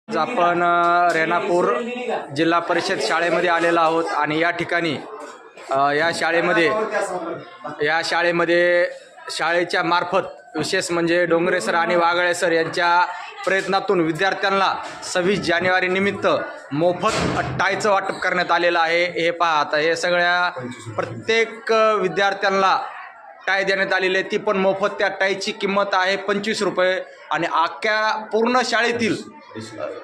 आज आपण रेणापूर जिल्हा परिषद शाळेमध्ये आलेलो आहोत आणि या ठिकाणी या शाळेमध्ये शाळेच्या मार्फत विशेष म्हणजे डोंगरे सर आणि वागळे सर यांच्या प्रयत्नातून विद्यार्थ्यांना 26 जानेवारी निमित्त मोफत टायचं वाटप करण्यात आलेलं आहे। हे पहा, आता हे सगळ्या प्रत्येक विद्यार्थ्यांना टाय देण्यात आलेली आहे, ती पण मोफत। त्या टायची किंमत आहे 25 रुपये आणि अख्ख्या पूर्ण शाळेतील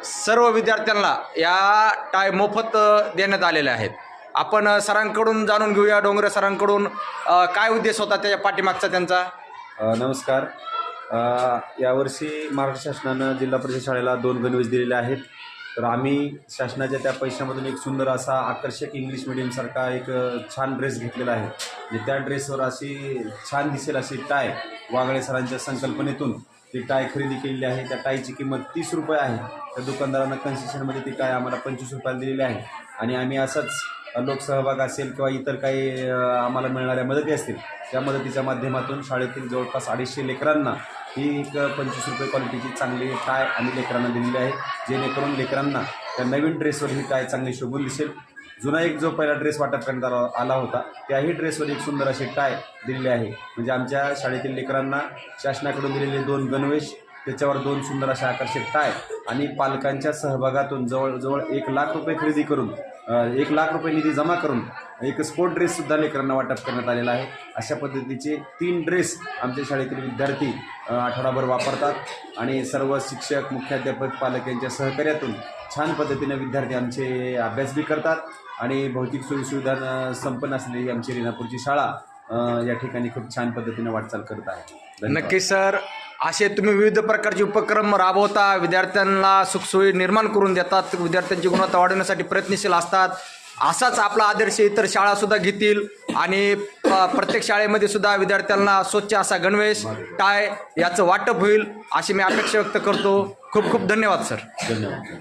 सर्व विद्यार्थ्यांना या टाय मोफत देण्यात आलेले आहेत। आपण सरांकडून जाणून घेऊया, डोंगरे सरांकडून काय उद्देश होता त्याच्या पाठीमागचा त्यांचा। नमस्कार। यावर्षी महाराष्ट्र शासनानं जिल्हा परिषद शाळेला 2 गणवेश दिलेले आहेत। तर आम्ही शासनाच्या त्या पैशामधून एक सुंदर असा आकर्षक इंग्लिश मीडियमसारखा एक छान ड्रेस घेतलेला आहे। म्हणजे त्या ड्रेसवर अशी छान दिसेल अशी टाय वागळे सरांच्या संकल्पनेतून ती टाय खरेदी केलेली आहे। त्या टायची किंमत 30 रुपये आहे। त्या दुकानदारांना कन्सेशनमध्ये ती टाय आम्हाला 25 रुपयाला दिलेली आहे आणि आम्ही असंच लोकसहभाग असेल किंवा इतर काही आम्हाला मिळणाऱ्या मदती असतील त्या मदतीच्या माध्यमातून शाळेतील जवळपास 250 लेकरांना ही एक 25 रुपये क्वालिटीची चांगली टाय आम्ही लेकरांना दिलेली आहे, जेणेकरून लेकरांना त्या नवीन ड्रेसवर ही टाय चांगली शोभून दिसेल। जुना एक जो पहिला ड्रेस वाटप करण्यात आला होता त्याही ड्रेसवर एक सुंदर अशी टाय दिलेली आहे। म्हणजे आमच्या शाळेतील लेकरांना शासनाकडून दिलेले 2 गणवेश, त्याच्यावर 2 सुंदर अशा आकर्षक टाय आणि पालकांच्या सहभागातून जवळजवळ 1 लाख रुपये खरेदी करून 1 लाख रुपये निधी जमा करून एक स्पोर्ट ड्रेससुद्धा लेकरांना वाटप करण्यात आलेला आहे। अशा पद्धतीचे 3 ड्रेस आमच्या शाळेतील विद्यार्थी आठवडाभर वापरतात आणि सर्व शिक्षक, मुख्याध्यापक, पालक यांच्या सहकार्यातून छान पद्धतीने विद्यार्थी आमचे अभ्यास बी करतात आणि भौतिक सोयीसुविधा संपन्न असलेली आमची रेणापूरची शाळा या ठिकाणी खूप छान पद्धतीने वाटचाल करत आहे। नक्की सर, असे तुम्ही विविध प्रकारचे उपक्रम राबवता, विद्यार्थ्यांना सुखसोयी निर्माण करून देतात, विद्यार्थ्यांची गुणवत्ता वाढवण्यासाठी प्रयत्नशील असतात। असाच आपला आदर्श इतर शाळासुद्धा घेतील आणि प्रत्येक शाळेमध्ये सुद्धा विद्यार्थ्यांना स्वच्छ असा गणवेश, टाय याचं वाटप होईल अशी मी अपेक्षा व्यक्त करतो। खूप खूप धन्यवाद सर। धन्यवाद।